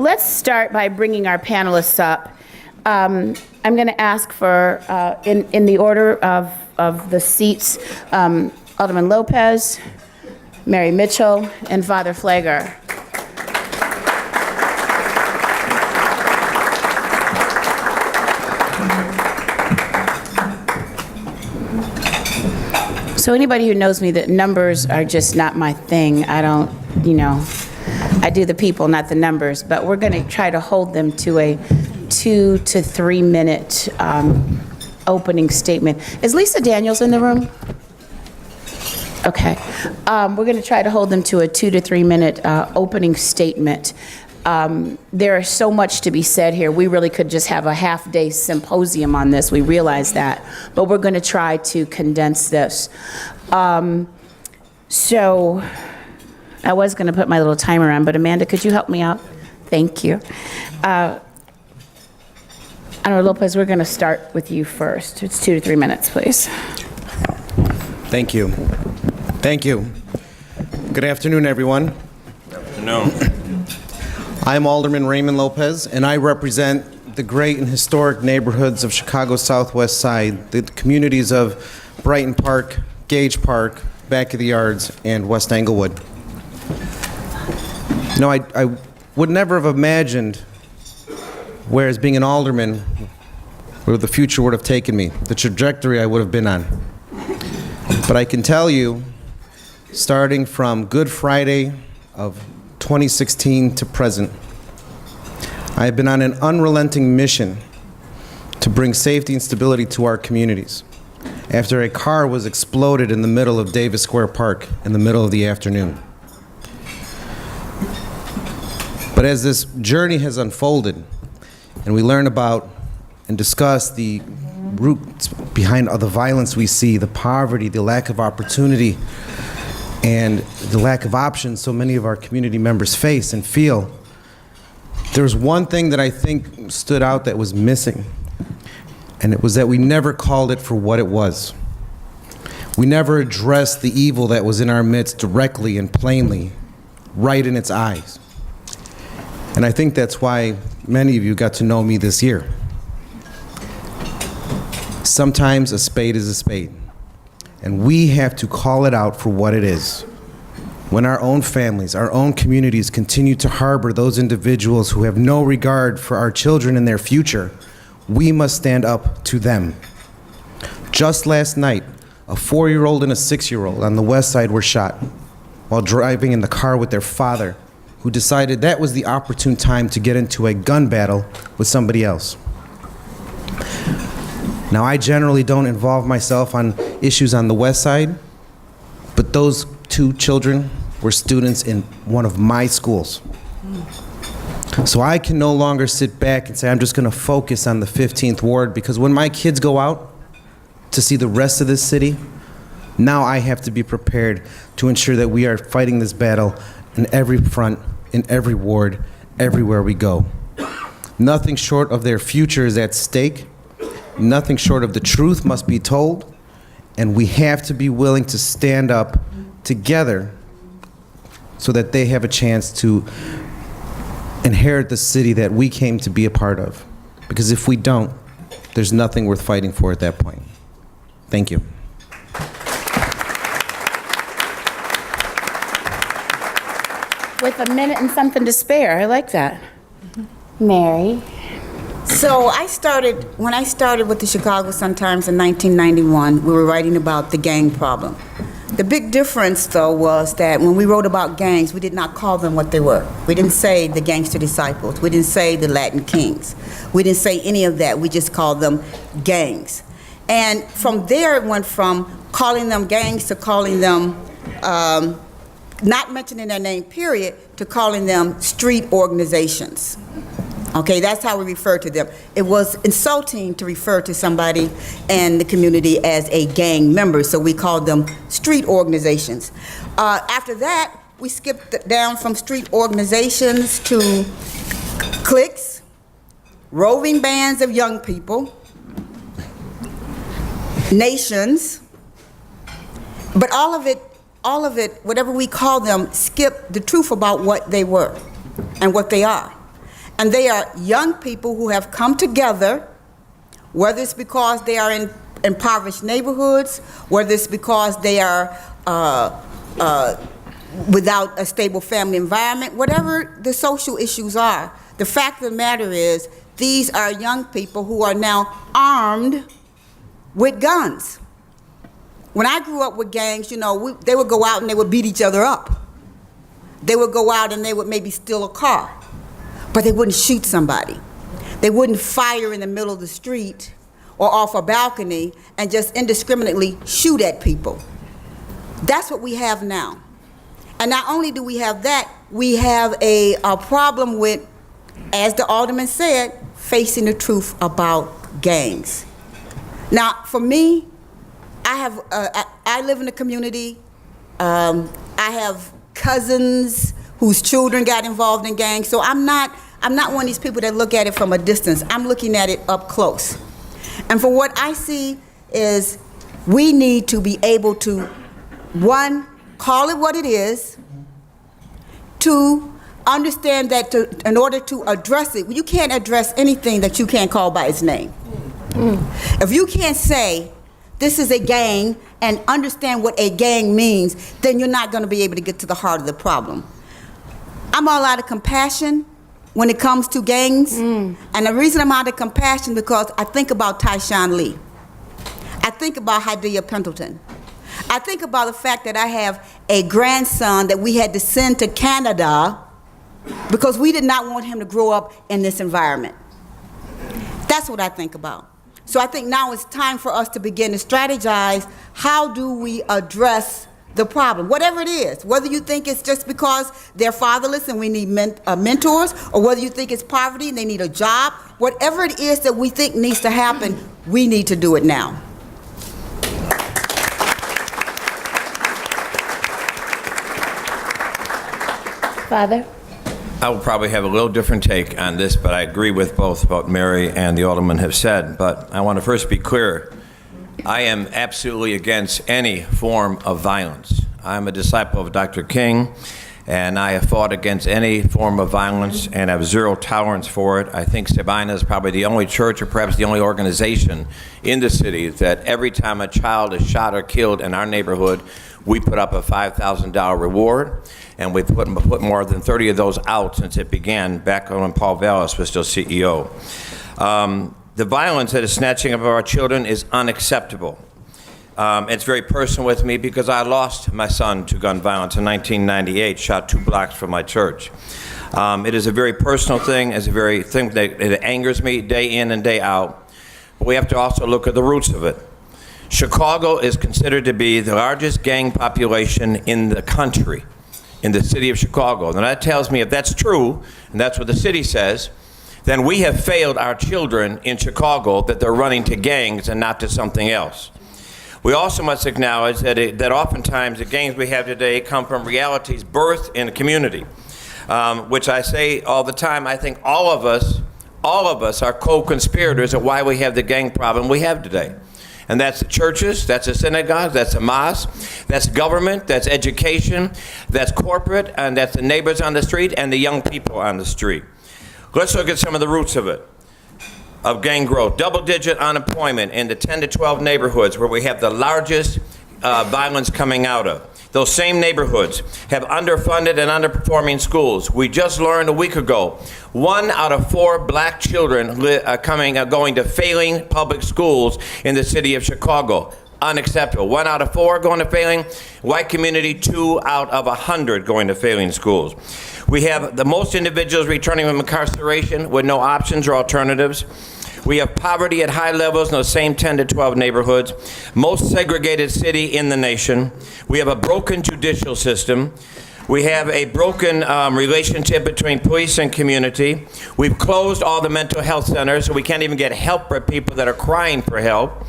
let's start by bringing our panelists up. I'm going to ask for, in the order of the seats, Alderman Lopez, Mary Mitchell, and Father Pfleger. So anybody who knows me, that numbers are just not my thing. I don't, I do the people, not the numbers, but we're going to try to hold them to a 2 to 3 minute opening statement. Is Lisa Daniels in the room? Okay. We're going to try to hold them to a 2 to 3 minute opening statement. There is so much to be said here. We really could just have a half-day symposium on this. We realize that. But we're going to try to condense this. So I was going to put my little timer on, but Amanda, could you help me out? Thank you. Honorable Lopez, we're going to start with you first. It's 2 to 3 minutes, please. Thank you. Thank you. Good afternoon, everyone. Good afternoon. I'm Alderman Raymond Lopez, and I represent the great and historic neighborhoods of Chicago's Southwest Side, the communities of Brighton Park, Gage Park, Back of the Yards, and West Englewood. I would never have imagined where, as being an alderman, where the future would have taken me, the trajectory I would have been on. But I can tell you, starting from Good Friday of 2016 to present, I have been on an unrelenting mission to bring safety and stability to our communities after a car was exploded in the middle of Davis Square Park in the middle of the afternoon. But as this journey has unfolded and we learn about and discuss the roots behind all the violence we see, the poverty, the lack of opportunity, and the lack of options so many of our community members face and feel, there's one thing that I think stood out that was missing, and it was that we never called it for what it was. We never addressed the evil that was in our midst directly and plainly, right in its eyes. And I think that's why many of you got to know me this year. Sometimes a spade is a spade. And we have to call it out for what it is. When our own families, our own communities continue to harbor those individuals who have no regard for our children and their future, we must stand up to them. Just last night, a 4-year-old and a 6-year-old on the west side were shot while driving in the car with their father, who decided that was the opportune time to get into a gun battle with somebody else. Now, I generally don't involve myself on issues on the west side, but those 2 children were students in one of my schools. So I can no longer sit back and say, I'm just gonna focus on the 15th Ward, because when my kids go out to see the rest of this city, now I have to be prepared to ensure that we are fighting this battle in every front, in every ward, everywhere we go. Nothing short of their future is at stake. Nothing short of the truth must be told, and we have to be willing to stand up together so that they have a chance to inherit the city that we came to be a part of. Because if we don't, there's nothing worth fighting for at that point. Thank you. With a minute and something to spare, I like that. Mary. So when I started with the Chicago Sun-Times in 1991, we were writing about the gang problem. The big difference, though, was that when we wrote about gangs, we did not call them what they were. We didn't say the gangster disciples. We didn't say the Latin kings. We didn't say any of that. We just called them gangs. And from there, it went from calling them gangs to calling them, not mentioning their name, period, to calling them street organizations. Okay, that's how we refer to them. It was insulting to refer to somebody in the community as a gang member, so we called them street organizations. After that, we skipped down from street organizations to cliques, roving bands of young people, nations, but all of it, whatever we call them, skipped the truth about what they were and what they are. And they are young people who have come together, whether it's because they are in impoverished neighborhoods, whether it's because they are without a stable family environment, whatever the social issues are. The fact of the matter is, these are young people who are now armed with guns. When I grew up with gangs, you know, they would go out and they would beat each other up. They would go out and they would maybe steal a car, but they wouldn't shoot somebody. They wouldn't fire in the middle of the street or off a balcony and just indiscriminately shoot at people. That's what we have now. And not only do we have that, we have a problem with, as the alderman said, facing the truth about gangs. Now, for me, I live in a community. I have cousins whose children got involved in gangs, so I'm not one of these people that look at it from a distance. I'm looking at it up close. And for what I see is we need to be able to, one, call it what it is. Two, understand that in order to address it, you can't address anything that you can't call by its name. If you can't say, this is a gang, and understand what a gang means, then you're not going to be able to get to the heart of the problem. I'm all out of compassion when it comes to gangs, and the reason I'm out of compassion because I think about Tyshawn Lee. I think about Hadiya Pendleton. I think about the fact that I have a grandson that we had to send to Canada because we did not want him to grow up in this environment. That's what I think about. So I think now it's time for us to begin to strategize, how do we address the problem, whatever it is, whether you think it's just because they're fatherless and we need mentors, or whether you think it's poverty and they need a job, whatever it is that we think needs to happen, we need to do it now. Father? I will probably have a little different take on this, but I agree with both what Mary and the Alderman have said. But I want to first be clear. I am absolutely against any form of violence. I'm a disciple of Dr. King, and I have fought against any form of violence and have zero tolerance for it. I think Sabina is probably the only church or perhaps the only organization in the city that every time a child is shot or killed in our neighborhood, we put up a $5,000 reward, and we've put more than 30 of those out since it began back when Paul Vallis was still CEO. The violence that is snatching of our children is unacceptable. It's very personal with me because I lost my son to gun violence in 1998, shot 2 blocks from my church. It is a very personal thing. It's a very thing that it angers me day in and day out. But we have to also look at the roots of it. Chicago is considered to be the largest gang population in the country, in the city of Chicago. And that tells me if that's true, and that's what the city says, then we have failed our children in Chicago that they're running to gangs and not to something else. We also must acknowledge that oftentimes the gangs we have today come from realities birthed in a community, which I say all the time. I think all of us are co-conspirators of why we have the gang problem we have today. And that's the churches, that's the synagogues, that's the mosque, that's government, that's education, that's corporate, and that's the neighbors on the street and the young people on the street. Let's look at some of the roots of it, of gang growth. Double-digit unemployment in the 10 to 12 neighborhoods where we have the largest violence coming out of. Those same neighborhoods have underfunded and underperforming schools. We just learned a week ago, 1 out of 4 black children going to failing public schools in the city of Chicago. Unacceptable. 1 out of 4 going to failing. White community, 2 out of 100 going to failing schools. We have the most individuals returning from incarceration with no options or alternatives. We have poverty at high levels in those same 10 to 12 neighborhoods. Most segregated city in the nation. We have a broken judicial system. We have a broken relationship between police and community. We've closed all the mental health centers, so we can't even get help for people that are crying for help.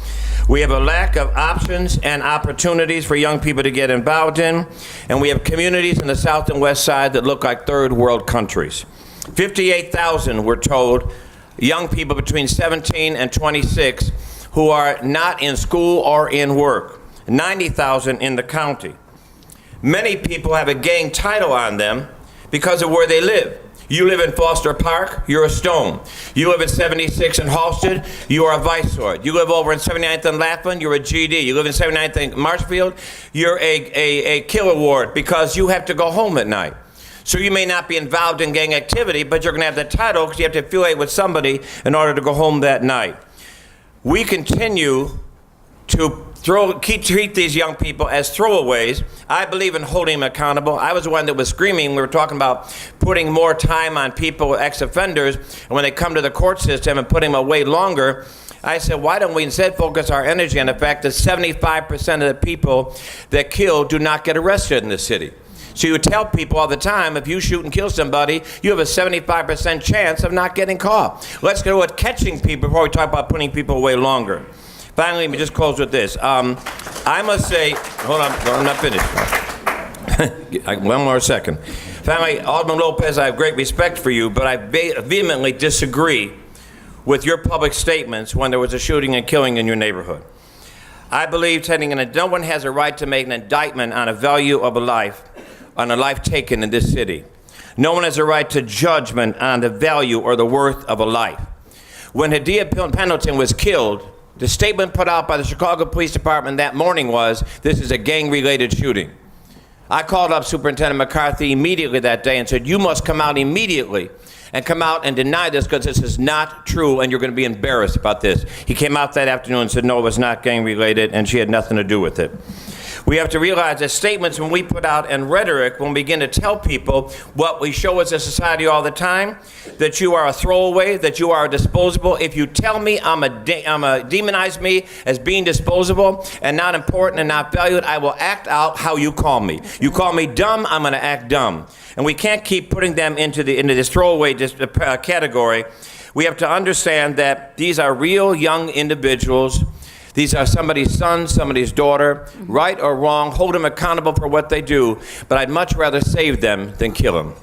We have a lack of options and opportunities for young people to get involved in. And we have communities in the South and West Side that look like third world countries. 58,000, we're told, young people between 17 and 26 who are not in school or in work. 90,000 in the county. Many people have a gang title on them because of where they live. You live in Foster Park, you're a Stone. You live at 76 in Halsted, you are a Viceroy. You live over in 79th and Laughlin, you're a GD. You live in 79th and Marshfield, you're a killer ward because you have to go home at night. So you may not be involved in gang activity, but you're going to have the title because you have to affiliate with somebody in order to go home that night. We continue to treat these young people as throwaways. I believe in holding them accountable. I was the one that was screaming. We were talking about putting more time on people, ex-offenders, and when they come to the court system and putting them away longer, I said, why don't we instead focus our energy on the fact that 75% of the people that kill do not get arrested in this city. So you tell people all the time, if you shoot and kill somebody, you have a 75% chance of not getting caught. Let's go with catching people before we talk about putting people away longer. Finally, let me just close with this. I must say, hold on, I'm not finished. One more second. Finally, Alderman Lopez, I have great respect for you, but I vehemently disagree with your public statements when there was a shooting and killing in your neighborhood. I believe no one has a right to make an indictment on a value of a life, on a life taken in this city. No one has a right to judgment on the value or the worth of a life. When Hadia Pendleton was killed, the statement put out by the Chicago Police Department that morning was, this is a gang-related shooting. I called up Superintendent McCarthy immediately that day and said, you must come out immediately and come out and deny this because this is not true and you're going to be embarrassed about this. He came out that afternoon and said, no, it was not gang-related and she had nothing to do with it. We have to realize that statements when we put out and rhetoric, when we begin to tell people what we show as a society all the time, that you are a throwaway, that you are disposable. If you tell me demonize me as being disposable and not important and not valued, I will act out how you call me. You call me dumb, I'm going to act dumb. And we can't keep putting them into this throwaway category. We have to understand that these are real young individuals. These are somebody's son, somebody's daughter, right or wrong, hold them accountable for what they do, but I'd much rather save them than kill them.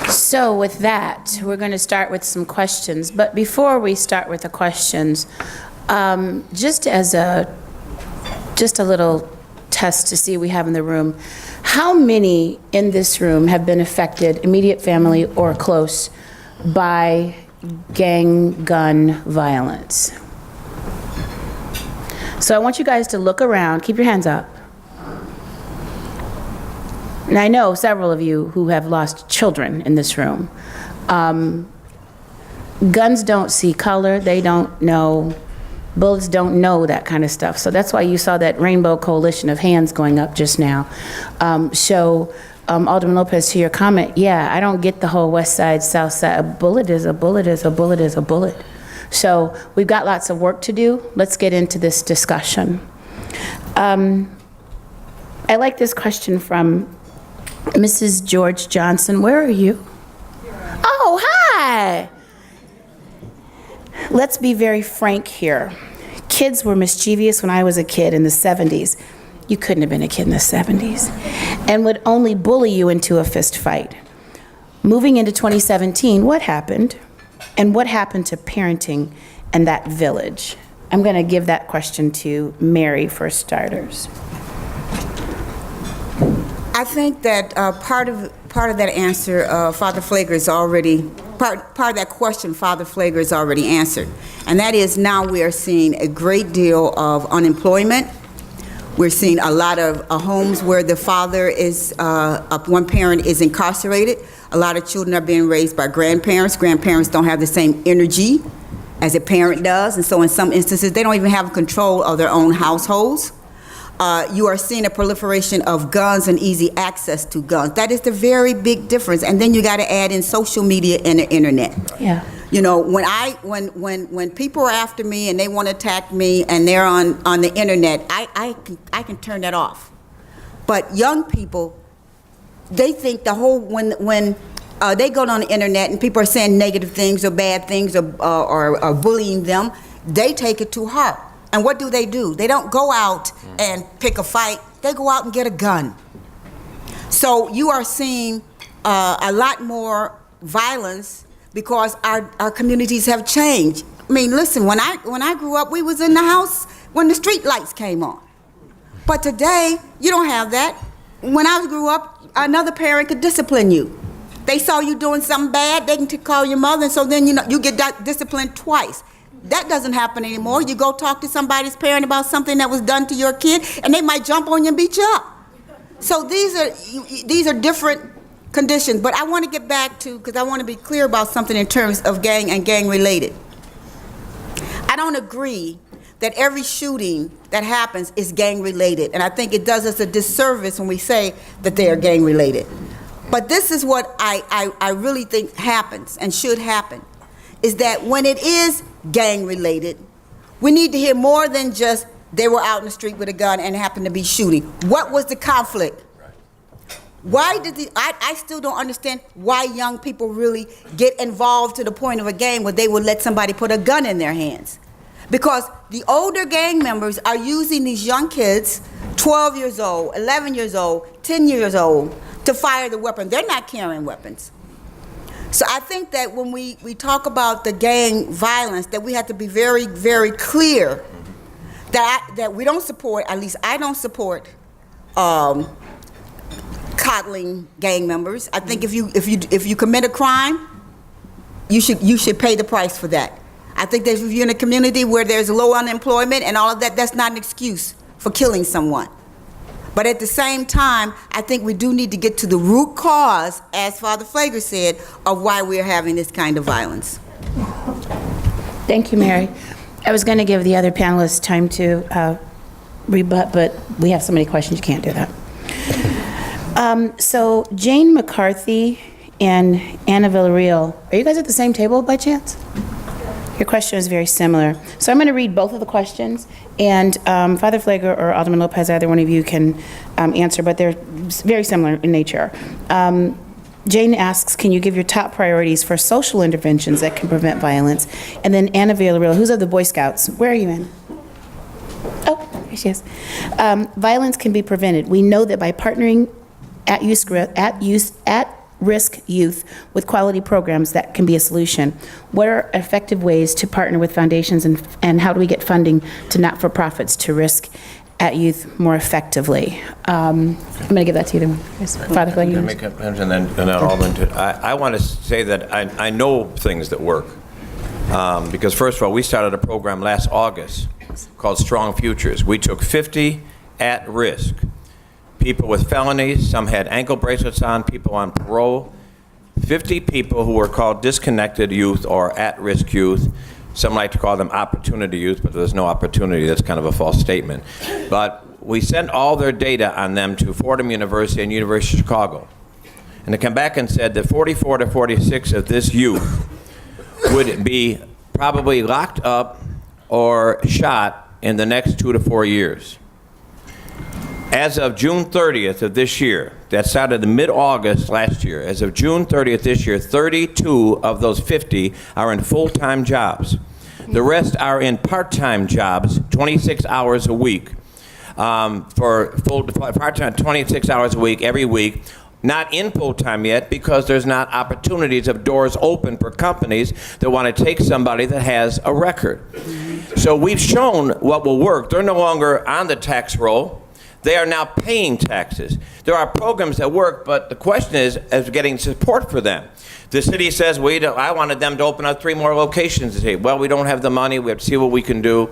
So with that, we're going to start with some questions. But before we start with the questions, just a little test to see what we have in the room. How many in this room have been affected, immediate family or close, by gang gun violence? So I want you guys to look around, keep your hands up. And I know several of you who have lost children in this room. Guns don't see color, they don't know, bullets don't know that kind of stuff. So that's why you saw that rainbow coalition of hands going up just now. Alderman Lopez, to your comment, yeah, I don't get the whole west side, south side. A bullet is a bullet is a bullet is a bullet. So we've got lots of work to do. Let's get into this discussion. I like this question from Mrs. George Johnson. Where are you? Oh, hi. Let's be very frank here. Kids were mischievous when I was a kid in the 70s. You couldn't have been a kid in the 70s. And would only bully you into a fist fight. Moving into 2017, what happened? And what happened to parenting in that village? I'm going to give that question to Mary for starters. I think that part of that answer, Father Pfleger is already, part of that question, Father Pfleger is already answered. And that is, now we are seeing a great deal of unemployment. We're seeing a lot of homes where the father is, one parent is incarcerated. A lot of children are being raised by grandparents. Grandparents don't have the same energy as a parent does. And so in some instances, they don't even have control of their own households. You are seeing a proliferation of guns and easy access to guns. That is the very big difference. And then you got to add in social media and the internet. Yeah. You know, when people are after me and they want to attack me and they're on the internet, I can turn that off. But young people, they think the whole when they go on the internet and people are saying negative things or bad things or bullying them, they take it too hard. And what do? They don't go out and pick a fight. They go out and get a gun. So you are seeing a lot more violence because our communities have changed. I mean, listen, when I grew up, we was in the house when the street lights came on. But today, you don't have that. When I grew up, another parent could discipline you. They saw you doing something bad, they can call your mother, and so then you get disciplined twice. That doesn't happen anymore. You go talk to somebody's parent about something that was done to your kid, and they might jump on you and beat you up. So these are different conditions. But I want to get back to, because I want to be clear about something in terms of gang and gang-related. I don't agree that every shooting that happens is gang-related, and I think it does us a disservice when we say that they are gang-related. But this is what I really think happens and should happen, is that when it is gang-related, we need to hear more than just they were out in the street with a gun and happened to be shooting. What was the conflict? Why did I still don't understand why young people really get involved to the point of a gang where they would let somebody put a gun in their hands. Because the older gang members are using these young kids, 12 years old, 11 years old, 10 years old, to fire the weapon. They're not carrying weapons. So I think that when we talk about the gang violence, that we have to be very, very clear that we don't support, at least I don't support, coddling gang members. I think if you commit a crime, you should pay the price for that. I think that if you're in a community where there's low unemployment and all of that, that's not an excuse for killing someone. But at the same time, I think we do need to get to the root cause, as Father Pfleger said, of why we're having this kind of violence. Thank you, Mary. I was going to give the other panelists time to rebut, but we have so many questions, you can't do that. So Jane McCarthy and Anna Villarreal, are you guys at the same table by chance? Your question is very similar. So I'm going to read both of the questions, and Father Pfleger or Alderman Lopez, either one of you can answer, but they're very similar in nature. Jane asks, can you give your top priorities for social interventions that can prevent violence? And then Anna Villarreal, who's of the Boy Scouts? Where are you in? Oh, here she is. Violence can be prevented. We know that by partnering at-risk youth with quality programs, that can be a solution. What are effective ways to partner with foundations, and how do we get funding to not-for-profits to risk at youth more effectively? I'm going to give that to you, Father Pfleger. And then Alderman. I want to say that I know things that work. Because first of all, we started a program last August called Strong Futures. We took 50 at risk. People with felonies, some had ankle bracelets on, people on parole, 50 people who were called disconnected youth or at-risk youth. Some like to call them opportunity youth, but there's no opportunity. That's kind of a false statement. But we sent all their data on them to Fordham University and University of Chicago. And they come back and said that 44 to 46 of this youth would be probably locked up or shot in the next 2 to 4 years. As of June 30th of this year, that started in mid-August last year, as of June 30th this year, 32 of those 50 are in full-time jobs. The rest are in part-time jobs, 26 hours a week, for part-time, 26 hours a week, every week. Not in full-time yet because there's not opportunities of doors open for companies that want to take somebody that has a record. So we've shown what will work. They're no longer on the tax roll. They are now paying taxes. There are programs that work, but the question is getting support for them. The city says, I wanted them to open up 3 more locations today. Well, we don't have the money. We have to see what we can do.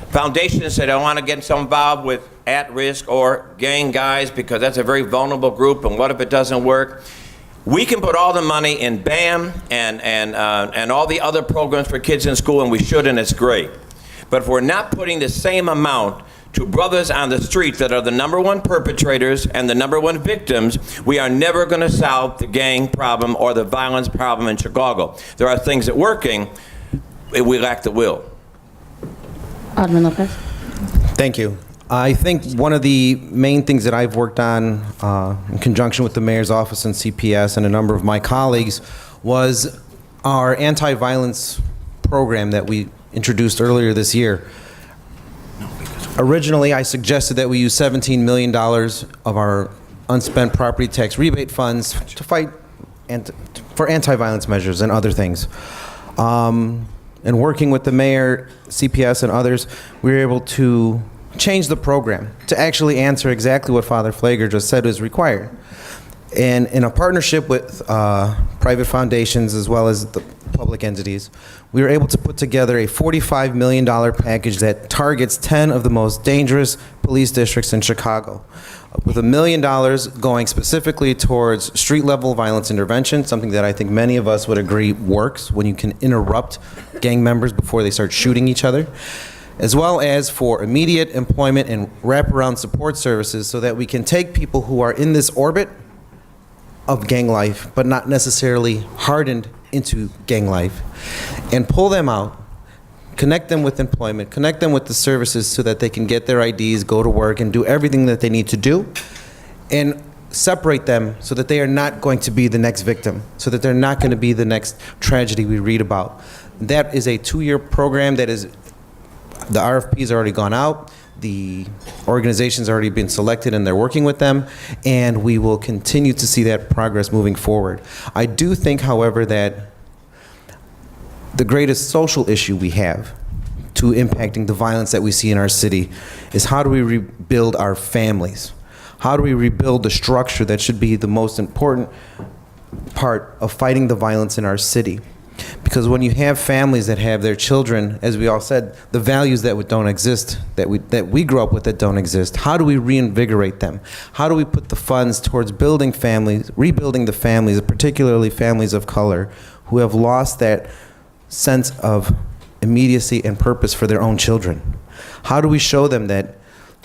Foundations said, I want to get some involved with at-risk or gang guys because that's a very vulnerable group, and what if it doesn't work? We can put all the money in BAM and all the other programs for kids in school, and we should, and it's great. But if we're not putting the same amount to brothers on the street that are the #1 perpetrators and the #1 victims, we are never going to solve the gang problem or the violence problem in Chicago. There are things that are working, we lack the will. Alderman Lopez. Thank you. I think one of the main things that I've worked on in conjunction with the mayor's office and CPS and a number of my colleagues was our anti-violence program that we introduced earlier this year. Originally, I suggested that we use $17 million of our unspent property tax rebate funds to fight for anti-violence measures and other things. And working with the mayor, CPS, and others, we were able to change the program to actually answer exactly what Father Pfleger just said is required. And in a partnership with private foundations as well as the public entities, we were able to put together a $45 million package that targets 10 of the most dangerous police districts in Chicago, with $1 million going specifically towards street-level violence intervention, something that I think many of us would agree works when you can interrupt gang members before they start shooting each other, as well as for immediate employment and wraparound support services so that we can take people who are in this orbit of gang life, but not necessarily hardened into gang life, and pull them out, connect them with employment, connect them with the services so that they can get their IDs, go to work, and do everything that they need to do, and separate them so that they are not going to be the next victim, so that they're not going to be the next tragedy we read about. That is a 2-year program that is, the RFP's already gone out, the organization's already been selected and they're working with them, and we will continue to see that progress moving forward. I do think, however, that the greatest social issue we have to impacting the violence that we see in our city is how do we rebuild our families? How do we rebuild the structure that should be the most important part of fighting the violence in our city? Because when you have families that have their children, as we all said, the values that don't exist, that we grew up with that don't exist, how do we reinvigorate them? How do we put the funds towards building families, rebuilding the families, particularly families of color, who have lost that sense of immediacy and purpose for their own children? How do we show them that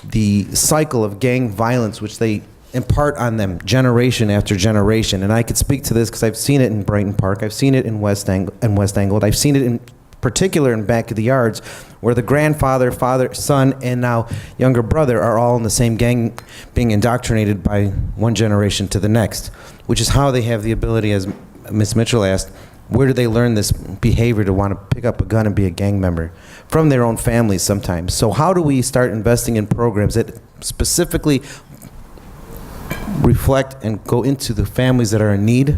the cycle of gang violence, which they impart on them generation after generation, and I could speak to this because I've seen it in Brighton Park, I've seen it in West Englewood, I've seen it in particular in Back of the Yards, where the grandfather, father, son, and now younger brother are all in the same gang, being indoctrinated by one generation to the next, which is how they have the ability, as Ms. Mitchell asked, where do they learn this behavior to want to pick up a gun and be a gang member? From their own families sometimes. So how do we start investing in programs that specifically reflect and go into the families that are in need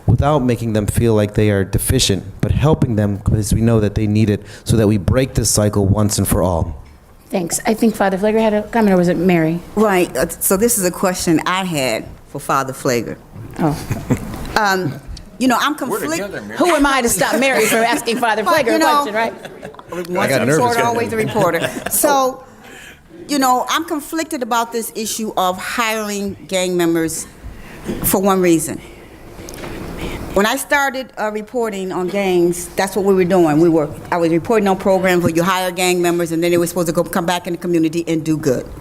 without making them feel like they are deficient, but helping them because we know that they need it so that we break this cycle once and for all? Thanks. I think Father Pfleger had a comment, or was it Mary? Right, so this is a question I had for Father Pfleger. Oh. You know, I'm We're conflicted. together, Mary. Who am I to stop Mary from asking Father But, Pfleger you a know, question, right? Once got a nervous. reporter, always a reporter. So, you know, I'm conflicted about this issue of hiring gang members for one reason. When I started reporting on gangs, that's what we were doing. I was reporting on programs where you hire gang members and then they were supposed to come back in the community and do good.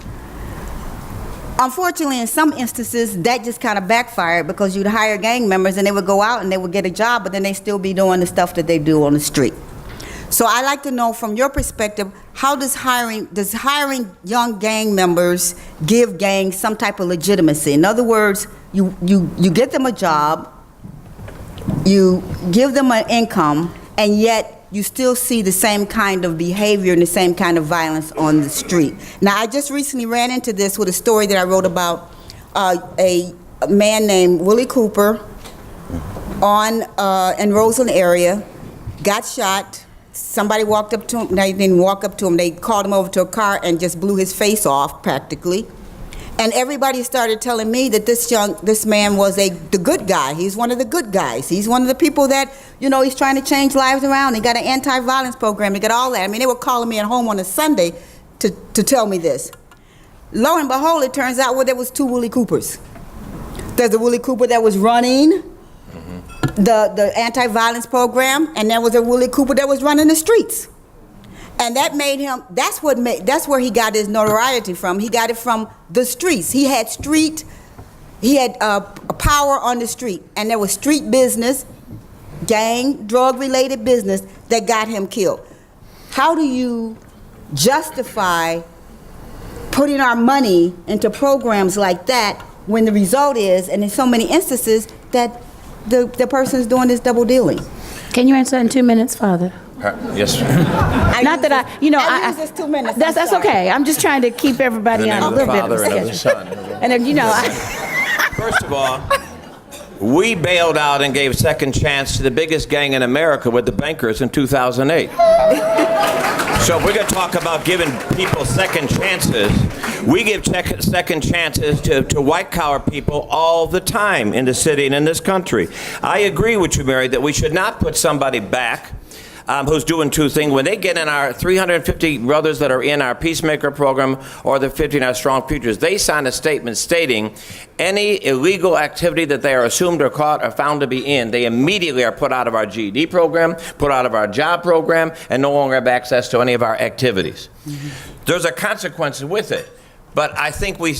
Unfortunately, in some instances, that just kind of backfired because you'd hire gang members and they would go out and they would get a job, but then they still be doing the stuff that they do on the street. So I'd like to know from your perspective, how does hiring young gang members give gangs some type of legitimacy? In other words, you get them a job, you give them an income, and yet you still see the same kind of behavior and the same kind of violence on the street. Now, I just recently ran into this with a story that I wrote about a man named Willie Cooper in Roseland area, got shot. Somebody walked up to him. They didn't walk up to him. They called him over to a car and just blew his face off practically. And everybody started telling me that this man was the good guy. He's one of the good guys. He's one of the people that, you know, he's trying to change lives around. He got an anti-violence program. He got all that. I mean, they were calling me at home on a Sunday to tell me this. Lo and behold, it turns out, well, there was 2 Willie Coopers. There's a Willie Cooper that was running the anti-violence program, and there was a Willie Cooper that was running the streets. And that made him, that's where he got his notoriety from. He got it from the streets. He had power on the street. And there was street business, gang, drug-related business that got him killed. How do you justify putting our money into programs like that when the result is, and in so many instances, that the person is doing this double dealing? Can you answer that in 2 minutes, Father? Yes. Not that I use this 2 minutes. That's okay. I'm just trying to keep everybody In the on name a of the little bit of Father a and of the schedule. Son. And then, you know, First of all, we bailed out and gave second chance to the biggest gang in America with the bankers in 2008. So if we're going to talk about giving people second chances, we give second chances to white-collar people all the time in the city and in this country. I agree with you, Mary, that we should not put somebody back who's doing two things. When they get in our 350 brothers that are in our Peacemaker program or the 50 in our Strong Futures, they sign a statement stating any illegal activity that they are assumed or caught or found to be in, they immediately are put out of our GED program, put out of our job program, and no longer have access to any of our activities. There's a consequence with it. But I think we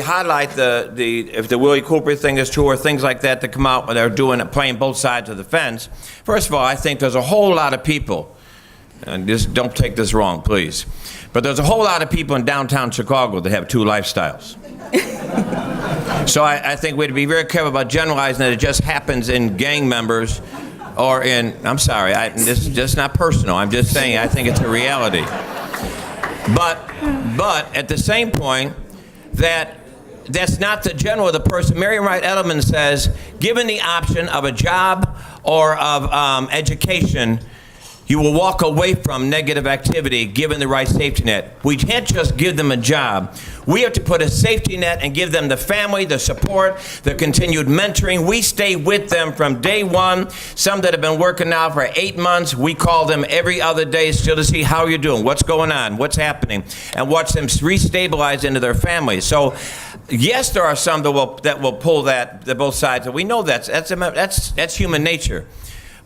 highlight if the Willie Cooper thing is true or things like that come out when they're playing both sides of the fence. First of all, I think there's a whole lot of people, and just don't take this wrong, please, but there's a whole lot of people in downtown Chicago that have two lifestyles. So I think we'd be very careful about generalizing that it just happens in gang members or in, I'm sorry, this is just not personal. I'm just saying I think it's a reality. But at the same point, that's not the general of the person. Marian Wright Edelman says, given the option of a job or of education, you will walk away from negative activity given the right safety net. We can't just give them a job. We have to put a safety net and give them the family, the support, the continued mentoring. We stay with them from day one. Some that have been working now for 8 months, we call them every other day still to see how you're doing, what's going on, what's happening, and watch them restabilize into their families. So, yes, there are some that will pull that both sides. We know that's human nature.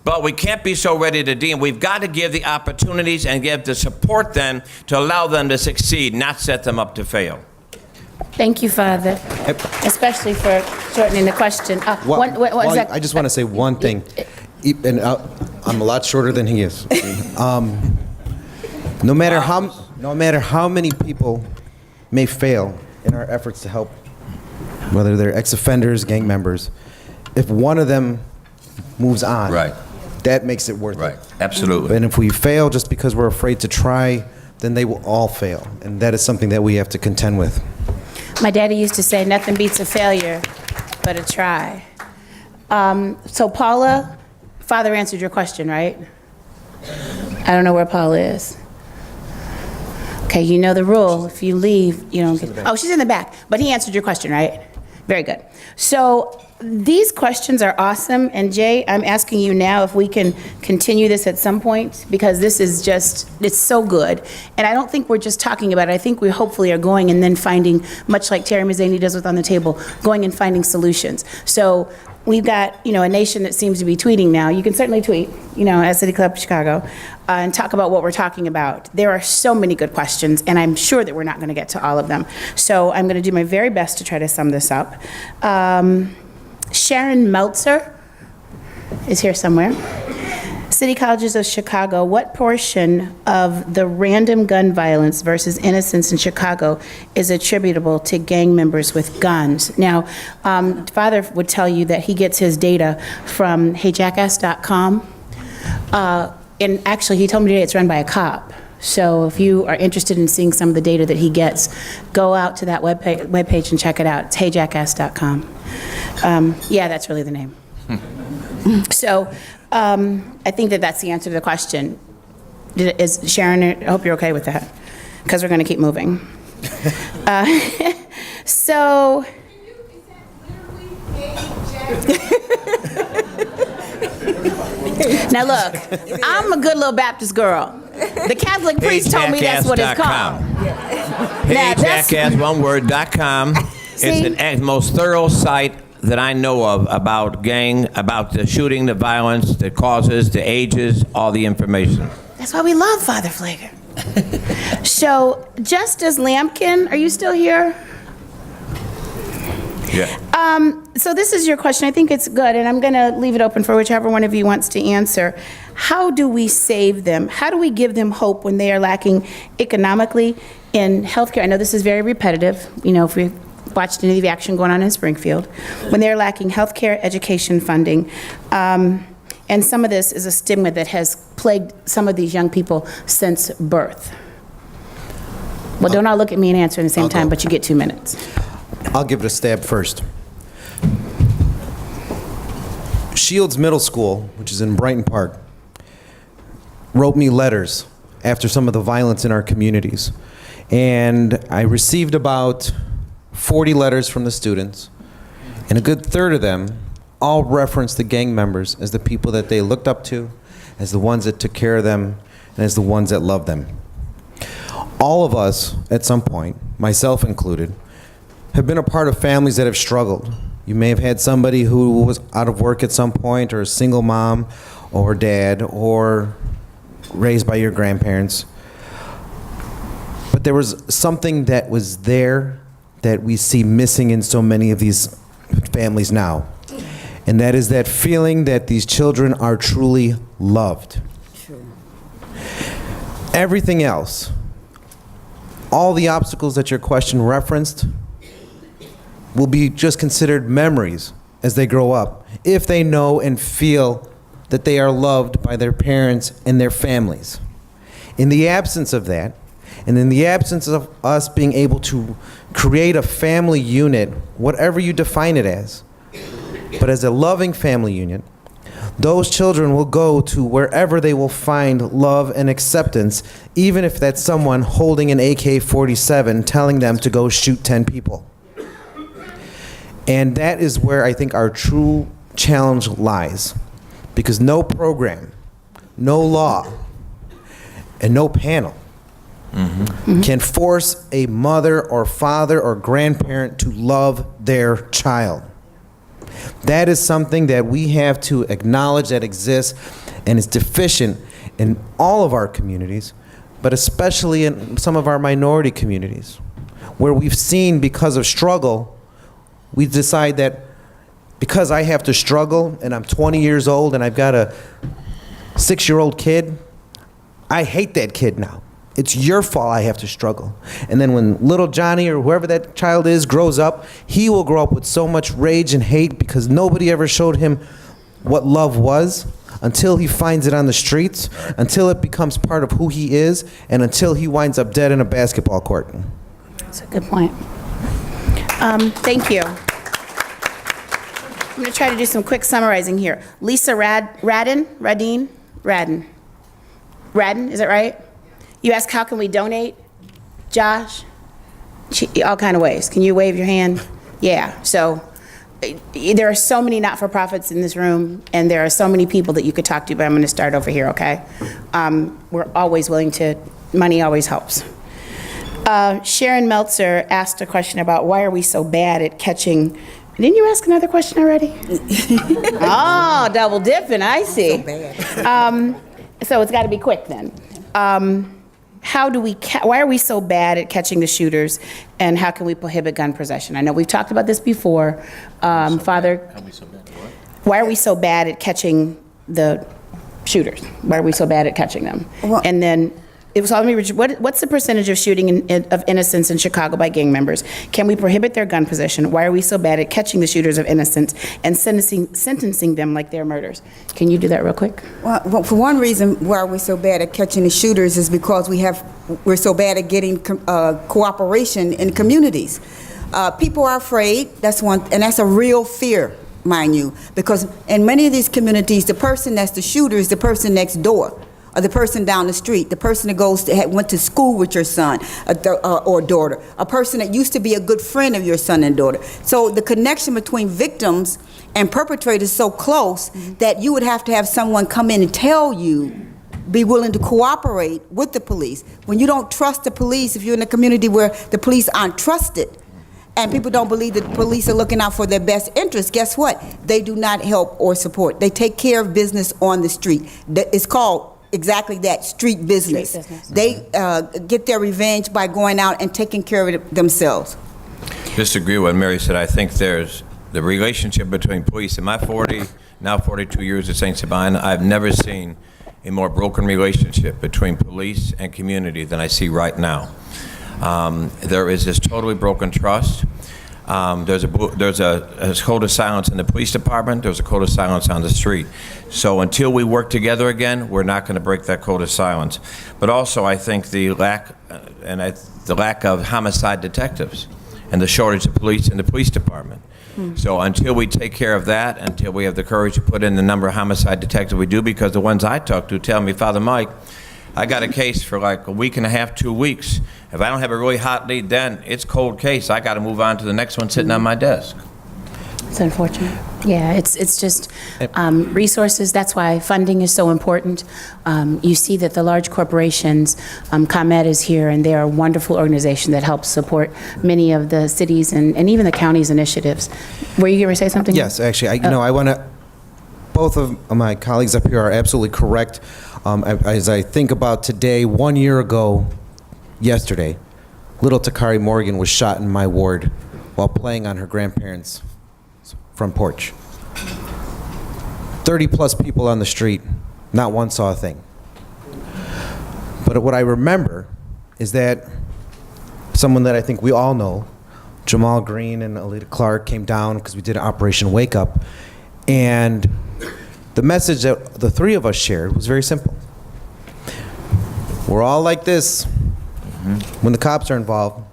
But we can't be so ready to deal. We've got to give the opportunities and give the support then to allow them to succeed, not set them up to fail. Thank you, Father, especially for shortening the question. I just want to say one thing, and I'm a lot shorter than he is. No matter how many people may fail in our efforts to help, whether they're ex-offenders, gang members, if one of them moves on, right, that makes it worth it. Right, absolutely. And if we fail just because we're afraid to try, then they will all fail. And that is something that we have to contend with. My daddy used to say, nothing beats a failure but a try. So Paula, Father answered your question, right? I don't know where Paula is. Okay, you know the rule. If you leave, you don't get... Oh, she's in the back. But he answered your question, right? Very good. So these questions are awesome. And Jay, I'm asking you now if we can continue this at some point, because this is just, it's so good. And I don't think we're just talking about it. I think we hopefully are going and then finding, much like Terry Mazzani does with On the Table, going and finding solutions. So we've got, a nation that seems to be tweeting now. You can certainly tweet, at City Club Chicago, and talk about what we're talking about. There are so many good questions, and I'm sure that we're not going to get to all of them. So I'm going to do my very best to try to sum this up. Sharon Meltzer is here somewhere. City Colleges of Chicago, what portion of the random gun violence versus innocence in Chicago is attributable to gang members with guns? Now, Father would tell you that he gets his data from heyjackass.com. And actually, he told me today it's run by a cop. So if you are interested in seeing some of the data that he gets, go out to that webpage and check it out. It's heyjackass.com. Yeah, that's really the name. So I think that's the answer to the question. Is Sharon, I hope you're okay with that, because we're going to keep moving. So... Now look, I'm a good little Baptist girl. The Catholic priest told me that's what it's called. HeyJackass.com. It's the most thorough site that I know of about the shooting, the violence, the causes, the ages, all the information. That's why we love Father Pfleger. So, Justice Lampkin, are you still here? Yeah. So this is your question. I think it's good, and I'm going to leave it open for whichever one of you wants to answer. How do we save them? How do we give them hope when they are lacking economically in healthcare? I know this is very repetitive, if we watched any of the action going on in Springfield, when they're lacking healthcare, education funding, and some of this is a stigma that has plagued some of these young people since birth. Well, don't all look at me and answer at the same time, but you get 2 minutes. I'll give it a stab first. Shields Middle School, which is in Brighton Park, wrote me letters after some of the violence in our communities. And I received about 40 letters from the students, and a good third of them all referenced the gang members as the people that they looked up to, as the ones that took care of them, and as the ones that loved them. All of us, at some point, myself included, have been a part of families that have struggled. You may have had somebody who was out of work at some point, or a single mom or dad, or raised by your grandparents. But there was something that was there that we see missing in so many of these families now. And that is that feeling that these children are truly loved. Everything else, all the obstacles that your question referenced, will be just considered memories as they grow up, if they know and feel that they are loved by their parents and their families. In the absence of that, and in the absence of us being able to create a family unit, whatever you define it as, but as a loving family unit, those children will go to wherever they will find love and acceptance, even if that's someone holding an AK-47 telling them to go shoot 10 people. And that is where I think our true challenge lies. Because no program, no law, and no panel can force a mother or father or grandparent to love their child. That is something that we have to acknowledge that exists and is deficient in all of our communities, but especially in some of our minority communities, where we've seen, because of struggle, we decide that because I have to struggle and I'm 20 years old and I've got a 6-year-old kid, I hate that kid now. It's your fault I have to struggle. And then when little Johnny or whoever that child is grows up, he will grow up with so much rage and hate because nobody ever showed him what love was until he finds it on the streets, until it becomes part of who he is, and until he winds up dead in a basketball court. That's a good point. Thank you. I'm going to try to do some quick summarizing here. Lisa Radin, is that right? You asked how can we donate? Josh? All kind of ways. Can you wave your hand? Yeah. So there are so many not-for-profits in this room, and there are so many people that you could talk to, but I'm going to start over here, okay? We're always willing to, money always helps. Sharon Meltzer asked a question about why are we so bad at catching. Didn't you ask another question already? Oh, double dipping, I see. So bad. So it's got to be quick then. Why are we so bad at catching the shooters, and how can we prohibit gun possession? I know we've talked about this before. Father, why are we so bad at catching the shooters? Why are we so bad at catching them? Well, and then, what's the percentage of shooting of innocents in Chicago by gang members? Can we prohibit their gun possession? Why are we so bad at catching the shooters of innocents and sentencing them like they're murders? Can you do that real quick? Well, for one reason why we're so bad at catching the shooters is because we're so bad at getting cooperation in communities. People are afraid, that's one, and that's a real fear, mind you, because in many of these communities, the person that's the shooter is the person next door, or the person down the street, the person that went to school with your son or daughter, a person that used to be a good friend of your son and daughter. So the connection between victims and perpetrators is so close that you would have to have someone come in and tell you, be willing to cooperate with the police. When you don't trust the police, if you're in a community where the police aren't trusted, and people don't believe that the police are looking out for their best interests, guess what? They do not help or support. They take care of business on the street. It's called exactly that, street business. They get their revenge by going out and taking care of it themselves. Just agree with what Mary said. I think there's the relationship between police. In my 42 years at St. Sabine, I've never seen a more broken relationship between police and community than I see right now. There is this totally broken trust. There's a code of silence in the police department. There's a code of silence on the street. So until we work together again, we're not going to break that code of silence. But also, I think the lack of homicide detectives and the shortage of police in the police department. So until we take care of that, until we have the courage to put in the number of homicide detectives we do, because the ones I talk to tell me, Father Mike, I got a case for like a week and a half, 2 weeks. If I don't have a really hot lead then, it's cold case. I got to move on to the next one sitting on my desk. It's unfortunate. Yeah, it's just resources. That's why funding is so important. You see that the large corporations, ComEd is here, and they are a wonderful organization that helps support many of the cities and even the county's initiatives. Were you going to say something? Yes, actually, I want to, both of my colleagues up here are absolutely correct. As I think about today, 1 year ago, yesterday, little Takari Morgan was shot in my ward while playing on her grandparents' front porch. 30-plus people on the street, not one saw a thing. But what I remember is that someone that I think we all know, Jamal Green and Alita Clark, came down because we did Operation Wake Up, and the message that the three of us shared was very simple. We're all like this when the cops are involved.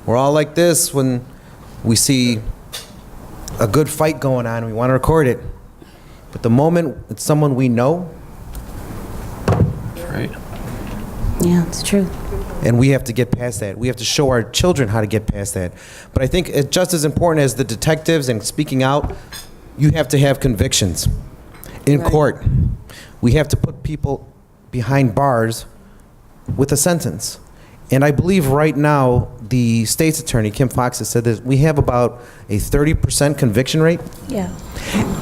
We're all like this when we see a good fight going on and we want to record it. But the moment it's someone we know, Right. Yeah, it's true. and we have to get past that. We have to show our children how to get past that. But I think it's just as important as the detectives and speaking out, you have to have convictions. In court, we have to put people behind bars with a sentence. And I believe right now, the state's attorney, Kim Fox, has said that we have about a 30% conviction rate. Yeah.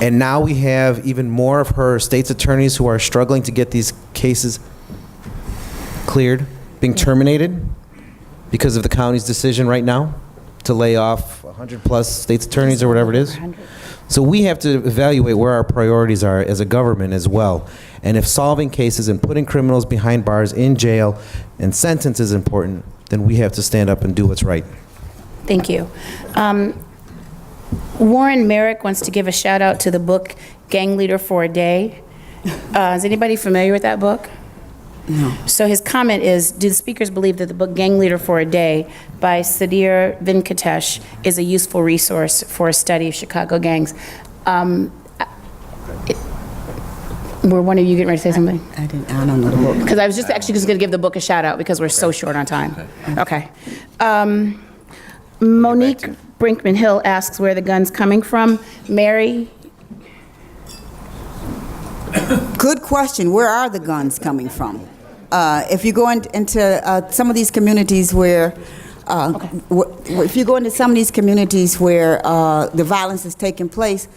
And now we have even more of her state's attorneys who are struggling to get these cases cleared, being terminated because of the county's decision right now to lay off 100-plus state's attorneys or whatever it is. 100. So we have to evaluate where our priorities are as a government as well. And if solving cases and putting criminals behind bars in jail and sentence is important, then we have to stand up and do what's right. Thank you. Warren Merrick wants to give a shout out to the book Gang Leader for a Day. Is anybody familiar with that book? No. So his comment is, do the speakers believe that the book Gang Leader for a Day by Sudhir Venkatesh is a useful resource for a study of Chicago gangs? Were one of you getting ready to say something? I don't know the book. Because I was just actually just going to give the book a shout out because we're so short on time. Okay. Monique Brinkman Hill asks where the gun's coming from. Mary? Good question. Where are the guns coming from? If you go into some of these communities where, if you go into some of these communities where the violence is taking place,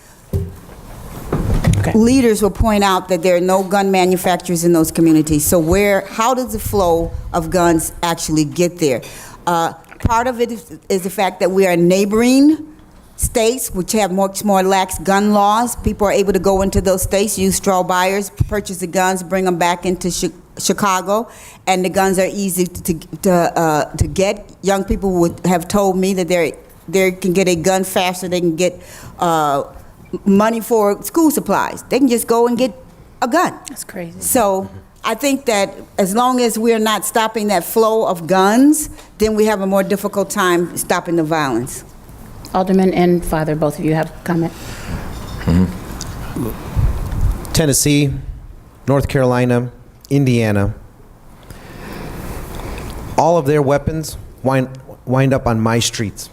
leaders will point out that there are no gun manufacturers in those communities. So how does the flow of guns actually get there? Part of it is the fact that we are neighboring states which have much more lax gun laws. People are able to go into those states, use straw buyers, purchase the guns, bring them back into Chicago, and the guns are easy to get. Young people would have told me that they can get a gun faster. They can get money for school supplies. They can just go and get a gun. That's crazy. So I think that as long as we're not stopping that flow of guns, then we have a more difficult time stopping the violence. Alderman and Father, both of you have a comment. Tennessee, North Carolina, Indiana, all of their weapons wind up on my streets.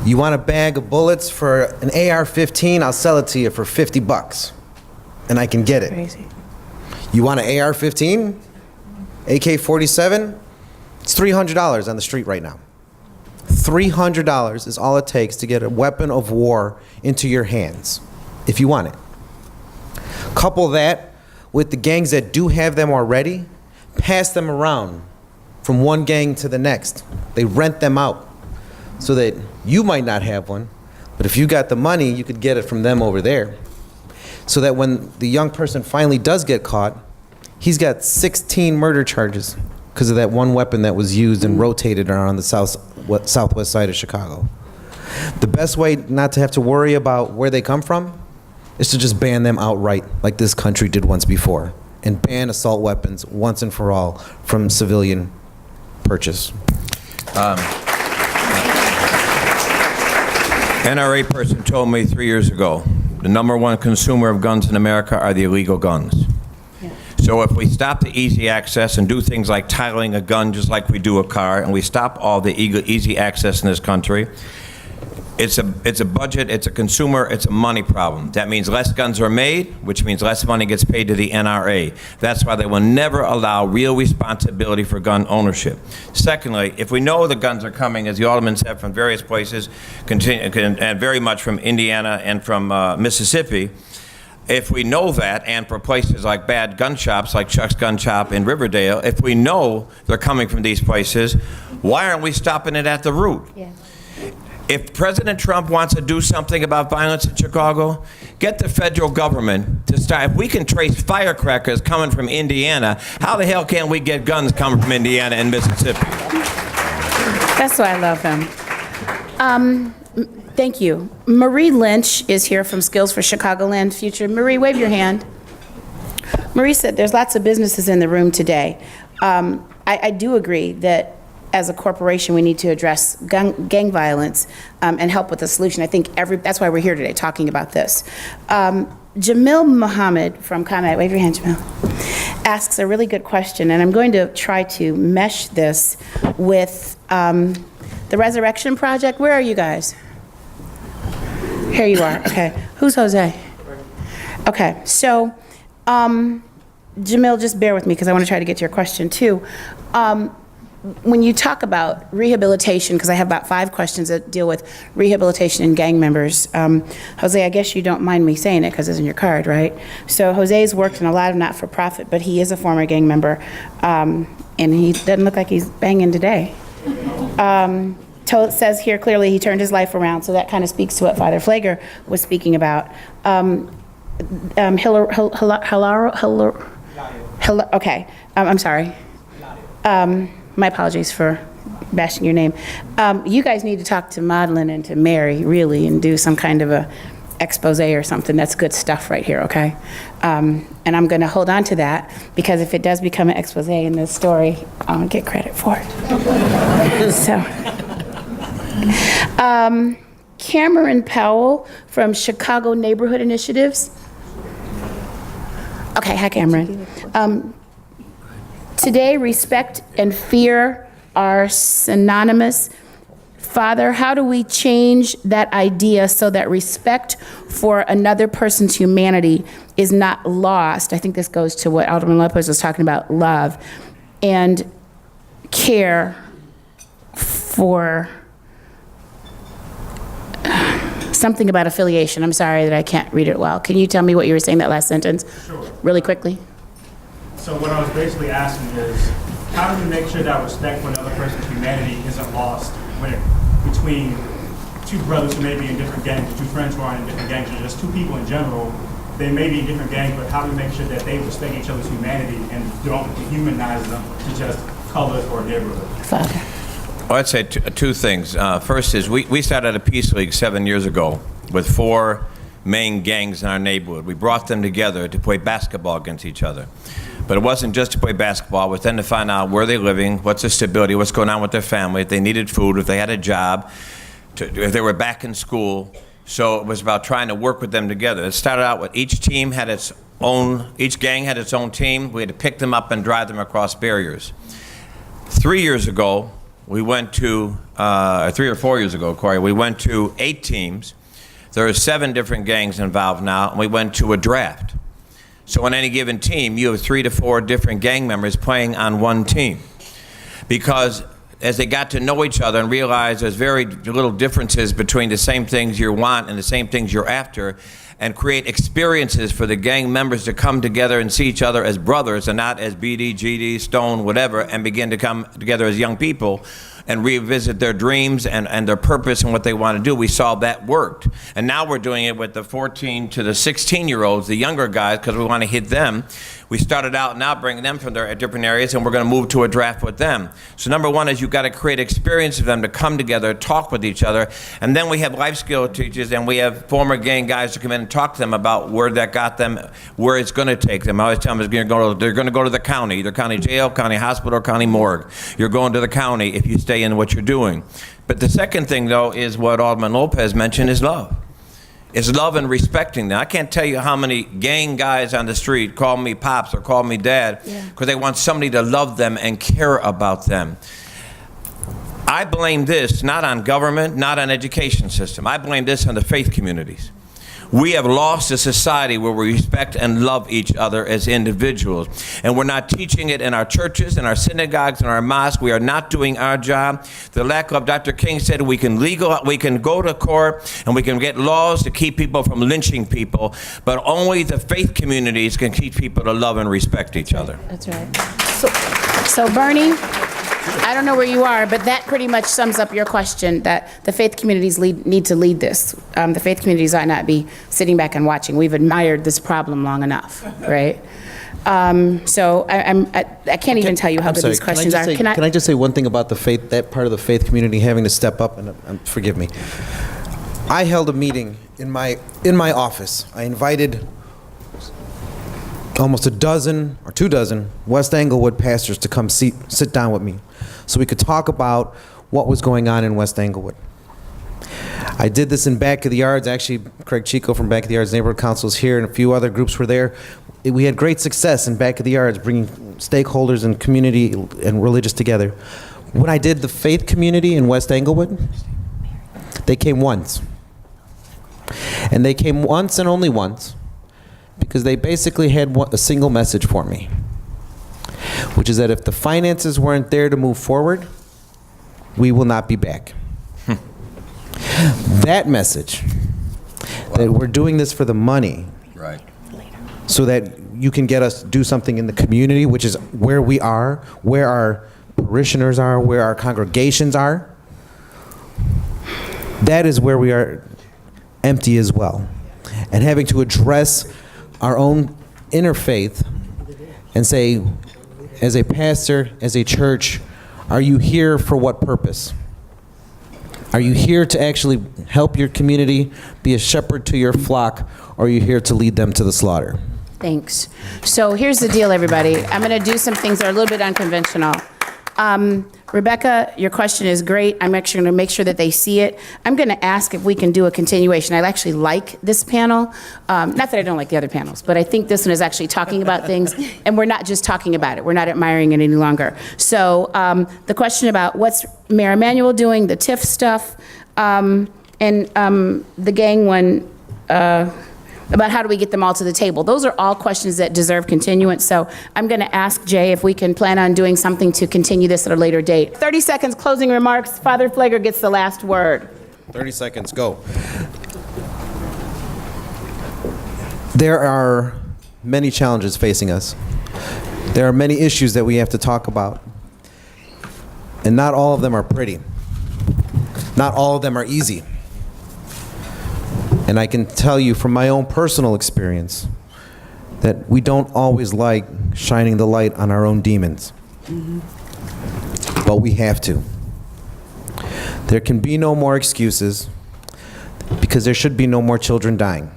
You want a bag of bullets for an AR-15, I'll sell it to you for $50, and I can get it. Crazy. You want an AR-15, AK-47, it's $300 on the street right now. $300 is all it takes to get a weapon of war into your hands, if you want it. Couple that with the gangs that do have them already, pass them around from one gang to the next. They rent them out so that you might not have one, but if you got the money, you could get it from them over there. So that when the young person finally does get caught, he's got 16 murder charges because of that one weapon that was used and rotated around the southwest side of Chicago. The best way not to have to worry about where they come from is to just ban them outright, like this country did once before, and ban assault weapons once and for all from civilian purchase. NRA person told me 3 years ago, the #1 consumer of guns in America are the illegal guns. Yeah. So if we stop the easy access and do things like titling a gun just like we do a car, and we stop all the easy access in this country, it's a budget, it's a consumer, it's a money problem. That means less guns are made, which means less money gets paid to the NRA. That's why they will never allow real responsibility for gun ownership. Secondly, if we know the guns are coming, as the alderman said, from various places, and very much from Indiana and from Mississippi, if we know that, and for places like bad gun shops, like Chuck's Gun Shop in Riverdale, if we know they're coming from these places, why aren't we stopping it at the root? Yeah. If President Trump wants to do something about violence in Chicago, get the federal government to start. If we can trace firecrackers coming from Indiana, how the hell can we get guns coming from Indiana and Mississippi? That's why I love him. Thank you. Marie Lynch is here from Skills for Chicagoland Future. Marie, wave your hand. Marie said there's lots of businesses in the room today. I do agree that as a corporation, we need to address gang violence and help with the solution. I think that's why we're here today, talking about this. Jamil Mohammed from ComEd, wave your hand, Jamil, asks a really good question, and I'm going to try to mesh this with the Resurrection Project. Where are you guys? Here you are, okay. Who's Jose? Okay, so Jamil, just bear with me because I want to try to get to your question too. When you talk about rehabilitation, because I have about 5 questions that deal with rehabilitation and gang members. Jose, I guess you don't mind me saying it because it's in your card, right? So Jose's worked in a lot of not-for-profit, but he is a former gang member, and he doesn't look like he's banging today. It says here clearly he turned his life around, so that kind of speaks to what Father Pfleger was speaking about. Okay, I'm sorry. My apologies for bashing your name. You guys need to talk to Madeline and to Mary, really, and do some kind of a expose or something. That's good stuff right here, okay? And I'm going to hold on to that, because if it does become an expose in this story, I'll get credit for it. So, Cameron Powell from Chicago Neighborhood Initiatives. Okay, hi, Cameron. Today, respect and fear are synonymous. Father, how do we change that idea so that respect for another person's humanity is not lost? I think this goes to what Alderman Lopez was talking about, love, and care for something about affiliation. I'm sorry that I can't read it well. Can you tell me what you were saying, that last sentence? Sure. Really quickly. So what I was basically asking is, how do we make sure that respect for another person's humanity isn't lost between two brothers who may be in different gangs, or two friends who are in different gangs, or just two people in general? They may be in different gangs, but how do we make sure that they respect each other's humanity and don't dehumanize them to just colors or neighborhood? Father. Well, I'd say two things. First is we started a peace league 7 years ago with 4 main gangs in our neighborhood. We brought them together to play basketball against each other. But it wasn't just to play basketball, it was then to find out where they're living, what's their stability, what's going on with their family, if they needed food, if they had a job, if they were back in school. So it was about trying to work with them together. It started out with each gang had its own team. We had to pick them up and drive them across barriers. 3 years ago, we went to, 3 or 4 years ago, Corey, we went to 8 teams. There are 7 different gangs involved now, and we went to a draft. So on any given team, you have 3 to 4 different gang members playing on one team. Because as they got to know each other and realized there's very little differences between the same things you want and the same things you're after, and create experiences for the gang members to come together and see each other as brothers and not as BD, GD, Stone, whatever, and begin to come together as young people and revisit their dreams and their purpose and what they want to do. We saw that worked. And now we're doing it with the 14 to the 16-year-olds, the younger guys, because we want to hit them. We started out now bringing them from their different areas, and we're going to move to a draft with them. So number one is you've got to create experience for them to come together, talk with each other, and then we have life skill teachers, and we have former gang guys to come in and talk to them about where that got them, where it's going to take them. I always tell them they're going to go to the county, either county jail, county hospital, or county morgue. You're going to the county if you stay in what you're doing. But the second thing, though, is what Alderman Lopez mentioned, is love. is love and respecting them. I can't tell you how many gang guys on the street call me pops or call me dad because they want somebody to love them and care about them. I blame this not on government, not on education system. I blame this on the faith communities. We have lost a society where we respect and love each other as individuals. And we're not teaching it in our churches, in our synagogues, in our mosques. We are not doing our job. The lack of, Dr. King said, we can go to court and we can get laws to keep people from lynching people, but only the faith communities can teach people to love and respect each other. That's right. So Bernie, I don't know where you are, but that pretty much sums up your question, that the faith communities need to lead this. The faith communities ought not be sitting back and watching. We've admired this problem long enough, right? So I can't even tell you how good these questions are. Can I just say one thing about the faith, that part of the faith community having to step up, and forgive me. I held a meeting in my office. I invited almost a dozen or 24 West Englewood pastors to come sit down with me so we could talk about what was going on in West Englewood. I did this in Back of the Yards. Actually, Craig Chico from Back of the Yards Neighborhood Council is here, and a few other groups were there. We had great success in Back of the Yards, bringing stakeholders and community and religious together. When I did the faith community in West Englewood, they came once. And they came once and only once, because they basically had a single message for me, which is that if the finances weren't there to move forward, we will not be back. That message, that we're doing this for the money, Right. so that you can get us to do something in the community, which is where we are, where our parishioners are, where our congregations are, that is where we are empty as well. And having to address our own interfaith and say, as a pastor, as a church, are you here for what purpose? Are you here to actually help your community, be a shepherd to your flock, or are you here to lead them to the slaughter? Thanks. So here's the deal, everybody. I'm going to do some things that are a little bit unconventional. Rebecca, your question is great. I'm actually going to make sure that they see it. I'm going to ask if we can do a continuation. I actually like this panel. Not that I don't like the other panels, but I think this one is actually talking about things, and we're not just talking about it. We're not admiring it any longer. So the question about what's Mayor Emanuel doing, the TIF stuff, and the gang one, about how do we get them all to the table. Those are all questions that deserve continuance. So I'm going to ask Jay if we can plan on doing something to continue this at a later date. 30 seconds closing remarks. Father Pfleger gets the last word. 30 seconds, go. There are many challenges facing us. There are many issues that we have to talk about. And not all of them are pretty. Not all of them are easy. And I can tell you from my own personal experience that we don't always like shining the light on our own demons. But we have to. There can be no more excuses, because there should be no more children dying.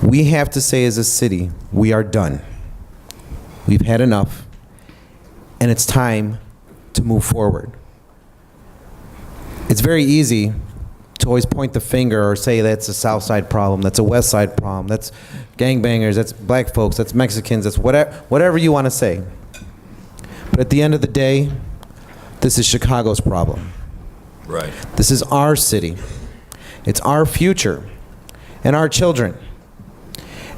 We have to say as a city, we are done. We've had enough, and it's time to move forward. It's very easy to always point the finger or say that's a South Side problem, that's a West Side problem, that's gangbangers, that's black folks, that's Mexicans, that's whatever you want to say. But at the end of the day, this is Chicago's problem. Right. This is our city. It's our future and our children.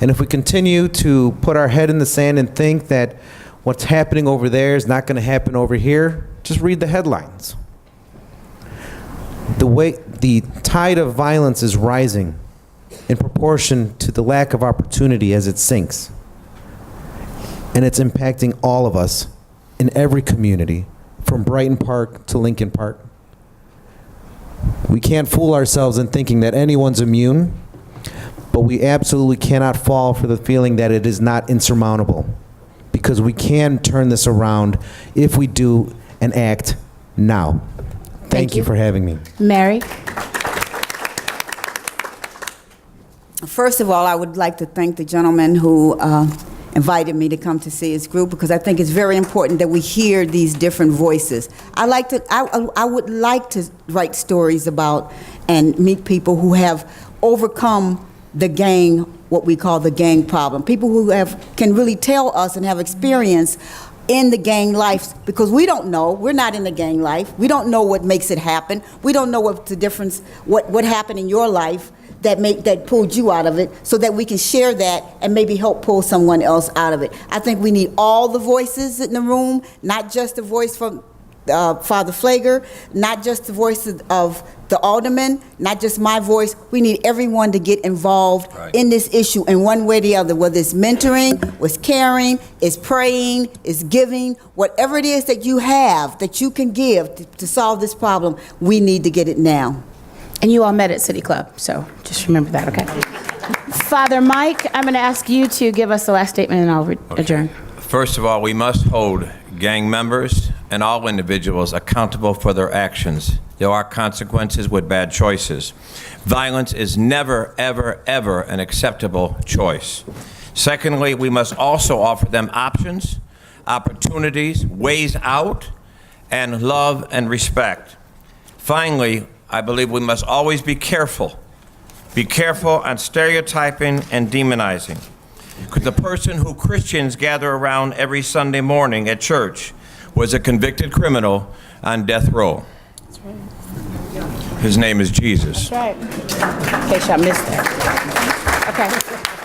And if we continue to put our head in the sand and think that what's happening over there is not going to happen over here, just read the headlines. The tide of violence is rising in proportion to the lack of opportunity as it sinks. And it's impacting all of us in every community, from Brighton Park to Lincoln Park. We can't fool ourselves in thinking that anyone's immune, but we absolutely cannot fall for the feeling that it is not insurmountable, because we can turn this around if we do and act now. Thank you for having me. Mary? First of all, I would like to thank the gentleman who invited me to come to see his group, because I think it's very important that we hear these different voices. I would like to write stories about and meet people who have overcome the gang, what we call the gang problem. People who can really tell us and have experience in the gang life, because we don't know. We're not in the gang life. We don't know what makes it happen. We don't know what the difference, what happened in your life that pulled you out of it, so that we can share that and maybe help pull someone else out of it. I think we need all the voices in the room, not just the voice from Father Pfleger, not just the voice of the alderman, not just my voice. We need everyone to get involved in this issue in one way or the other, whether it's mentoring, it's caring, it's praying, it's giving, whatever it is that you have that you can give to solve this problem, we need to get it now. And you all met at City Club, so just remember that, okay? Father Mike, I'm going to ask you to give us the last statement and I'll adjourn. First of all, we must hold gang members and all individuals accountable for their actions. There are consequences with bad choices. Violence is never, ever, ever an acceptable choice. Secondly, we must also offer them options, opportunities, ways out, and love and respect. Finally, I believe we must always be careful. Be careful on stereotyping and demonizing. Because the person who Christians gather around every Sunday morning at church was a convicted criminal on death row. That's right. His name is Jesus. That's right. In case y'all missed that. Okay.